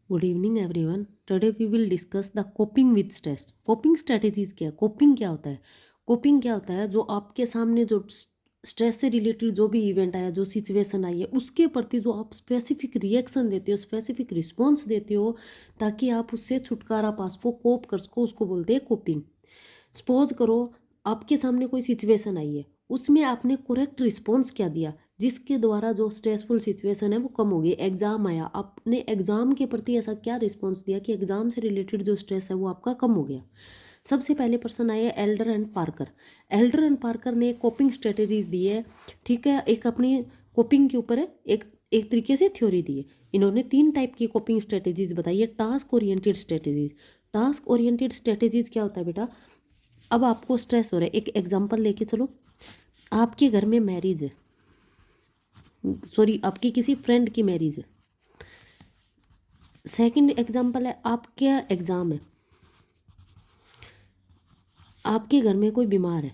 Good evening everyone. Today we will discuss the coping with stress. Coping strategies क्या है? Coping क्या होता है? कोपिंग क्या होता है? जो आपके सामने जो स्ट्रेस से रिलेटेड जो भी इवेंट आया, जो सिचुएशन आई है, उसके प्रति जो आप स्पेसिफिक रिएक्शन देते हो, स्पेसिफिक रिस्पॉन्स देते हो, ताकि आप उससे छुटकारा पा सको, कोप कर सको, उसको बोलते हैं कोपिंग। सपोज करो आपके सामने कोई सिचुएशन आई है, उसमें आपने करेक्ट रिस्पॉन्स क्या दिया, जिसके द्वारा जो स्ट्रेसफुल सिचुएशन है वो कम हो गई। एग्जाम आया, आपने एग्जाम के प्रति ऐसा क्या रिस्पॉन्स दिया कि एग्जाम से रिलेटेड जो स्ट्रेस है वो आपका कम हो गया। सबसे पहले पर्सन आए Elder and Parker. Elder and Parker ने कोपिंग स्ट्रेटेजीज दी है, ठीक है, एक अपनी कोपिंग के ऊपर है, एक एक तरीके से थ्योरी दी है। इन्होंने 3 टाइप की कोपिंग स्ट्रेटेजीज बताई है। Task oriented strategies. Task oriented strategies क्या होता है बेटा? अब आपको स्ट्रेस हो रहा है, एक एग्जांपल लेके चलो। आपके घर में मैरिज है, सॉरी आपकी किसी फ्रेंड की मैरिज है। सेकंड एग्जांपल है आपका एग्ज़ाम है, आपके घर में कोई बीमार है,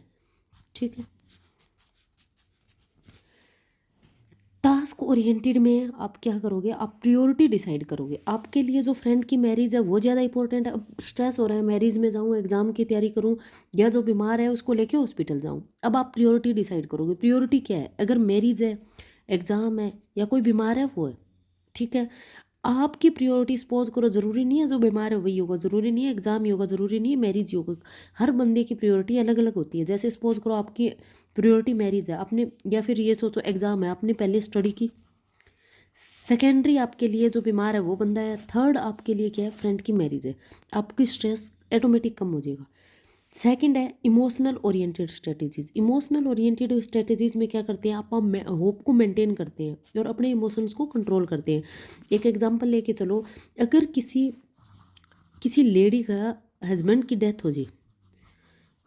ठीक है। टास्क ओरिएंटेड में आप क्या करोगे? आप प्रायोरिटी डिसाइड करोगे। आपके लिए जो फ्रेंड की मैरिज है वो ज़्यादा इंपॉर्टेंट है। अब स्ट्रेस हो रहा है, मैरिज में जाऊँ, एग्जाम की तैयारी करूँ, या जो बीमार है उसको लेके हॉस्पिटल जाऊँ। अब आप प्रायोरिटी डिसाइड करोगे। प्रायोरिटी क्या है? अगर मैरिज है, एग्ज़ाम है, या कोई बीमार है, वो है, ठीक है। आपकी प्रायोरिटी सपोज करो, ज़रूरी नहीं है जो बीमार है वही होगा, ज़रूरी नहीं है एग्ज़ाम ही होगा, ज़रूरी नहीं है मैरिज ही होगा। हर बंदे की प्रायोरिटी अलग अलग होती है। जैसे सपोज करो आपकी प्रायोरिटी मैरिज है, आपने, या फिर ये सोचो एग्ज़ाम है, आपने पहले स्टडी की। सेकेंडरी आपके लिए जो बीमार है वो बंदा है। थर्ड आपके लिए क्या है? फ्रेंड की मैरिज है। आपकी स्ट्रेस ऑटोमेटिक कम हो जाएगा। सेकंड है emotional oriented strategies. Emotional oriented strategies में क्या करते हैं? आप होप को मेंटेन करते हैं और अपने इमोशंस को कंट्रोल करते हैं। एक एग्जांपल लेके चलो, अगर किसी किसी लेडी का हस्बैंड की डेथ हो जाए,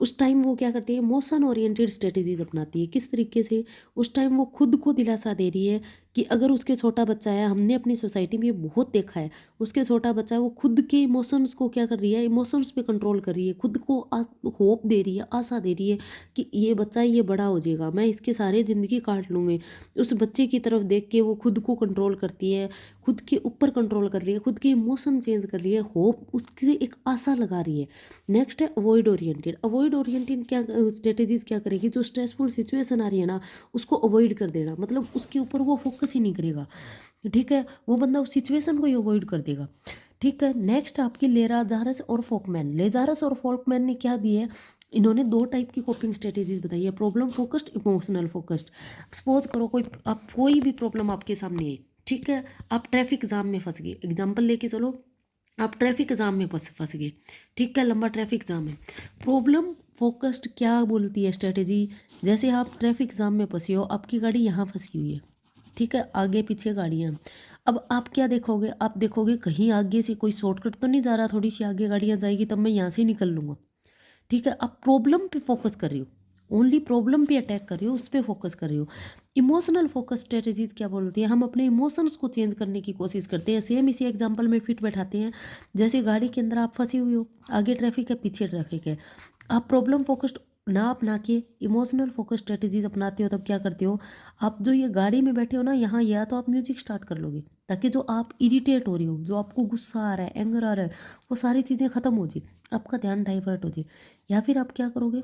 उस टाइम वो क्या करती है? इमोशन ओरिएंटेड स्ट्रेटेजीज अपनाती है। किस तरीके से? उस टाइम वो खुद को दिलासा दे रही है कि अगर उसके छोटा बच्चा है, हमने अपनी सोसाइटी में ये बहुत देखा है, उसके छोटा बच्चा है, वो खुद के इमोशंस को क्या कर रही है? इमोशंस पे कंट्रोल कर रही है, खुद को होप दे रही है, आशा दे रही है कि ये बच्चा, ये बड़ा हो जाएगा, मैं इसके सारे ज़िंदगी काट लूँगी। उस बच्चे की तरफ देख के वो खुद को कंट्रोल करती है, खुद के ऊपर कंट्रोल कर रही है, खुद के इमोशन चेंज कर रही है, होप उसकी एक आशा लगा रही है। नेक्स्ट है अवॉइड ओरिएंटेड। अवॉइड ओरिएंटेड क्या स्ट्रेटेजीज क्या करेगी? जो स्ट्रेसफुल सिचुएशन आ रही है ना, उसको अवॉइड कर देना, मतलब उसके ऊपर वो फोकस ही नहीं करेगा, ठीक है। वो बंदा उस सिचुएशन को ही अवॉइड कर देगा, ठीक है। नेक्स्ट आपकी लेजारस और फोकमैन। लेजारस और फोकमैन ने क्या दिए? इन्होंने 2 टाइप की कोपिंग स्ट्रेटेजीज बताई है, problem focused, emotional focused. Suppose करो कोई भी प्रॉब्लम आपके सामने है, ठीक है। आप ट्रैफिक जाम में फंस गए, एग्जाम्पल लेके चलो, आप ट्रैफिक जाम में फंस गए, ठीक है, लंबा ट्रैफिक जाम है। प्रॉब्लम फोकस्ड क्या बोलती है स्ट्रेटेजी? जैसे आप ट्रैफिक जाम में फंसे हो, आपकी गाड़ी यहाँ फंसी हुई है, ठीक है, आगे पीछे गाड़ियाँ। अब आप क्या देखोगे? आप देखोगे कहीं आगे से कोई शॉर्टकट तो नहीं जा रहा, थोड़ी सी आगे गाड़ियाँ जाएगी तब मैं यहाँ से निकल लूँगा, ठीक है। आप प्रॉब्लम पे फोकस कर रही हो, ओनली प्रॉब्लम पे अटैक कर रही हो, उस पर फोकस कर रही हो। इमोशनल फोकस स्ट्रेटेजीज क्या बोलती है? हम अपने इमोशंस को चेंज करने की कोशिश करते हैं। सेम इसी एग्जांपल में फिट बैठाते हैं। जैसे गाड़ी के अंदर आप फंसी हुई हो, आगे ट्रैफिक है, पीछे ट्रैफिक है, आप प्रॉब्लम फोकस्ड ना अपना के इमोशनल फोकस स्ट्रेटेजीज अपनाते हो, तब क्या करते हो? आप जो ये गाड़ी में बैठे हो ना, यहाँ या तो आप म्यूजिक स्टार्ट कर लोगे, ताकि जो आप इरिटेट हो रही हो, जो आपको गुस्सा आ रहा है, एंगर आ रहा है, वो सारी चीज़ें खत्म हो जाए, आपका ध्यान डाइवर्ट हो जाए। या फिर आप क्या करोगे?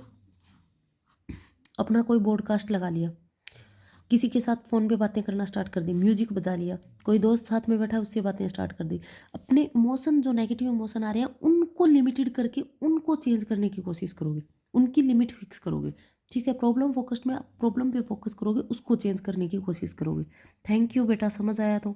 अपना कोई पॉडकास्ट लगा लिया, किसी के साथ फ़ोन पे बातें करना स्टार्ट कर दी, म्यूजिक बजा लिया, कोई दोस्त साथ में बैठा उससे बातें स्टार्ट कर दी। अपने इमोशन, जो नेगेटिव इमोशन आ रहे हैं, उनको लिमिटेड करके उनको चेंज करने की कोशिश करोगे, उनकी लिमिट फिक्स करोगे, ठीक है। प्रॉब्लम फोकस्ड में आप प्रॉब्लम पे फोकस करोगे, उसको चेंज करने की कोशिश करोगे। थैंक यू बेटा, समझ आया तो।